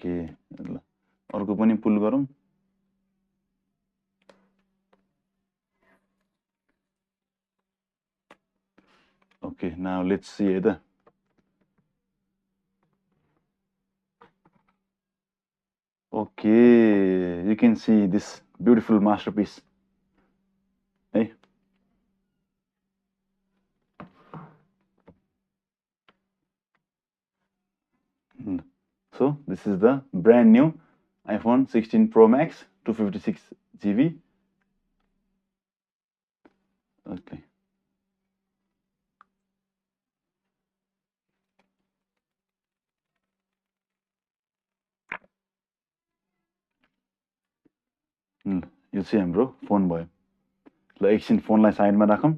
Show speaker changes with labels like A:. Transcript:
A: okay ल अर्को पनि पुल गरौँ okay now let's see the okay you can see this beautiful masterpiece hey so this is the brand new iPhone 16 Pro Max 256 GB okay यो चाहिँ हाम्रो phone भयो ल एकछिन फोनलाई साइडमा राखौं